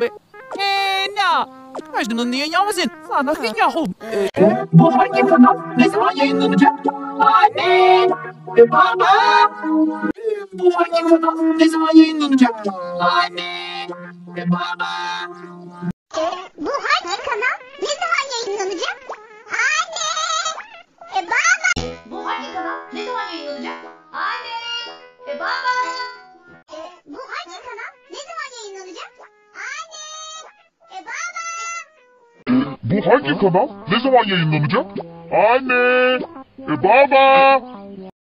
be. Ya. Şunu niye yavuzun? Sana yahu. Bu hangi kanal? Ne zaman yayınlanacak? Anne ve baba. Bu hangi kanal? Ne zaman yayınlanacak? Anne ve baba. Bu hangi kanal? Ne zaman yayınlanacak? Anne! Baba! Bu hangi kanal? Ne zaman yayınlanacak? Anne! Baba! Bu hangi kanal? Ne zaman yayınlanacak? Anne! Baba! Bu hangi kanal? Ne zaman yayınlanacak? Anne! Baba!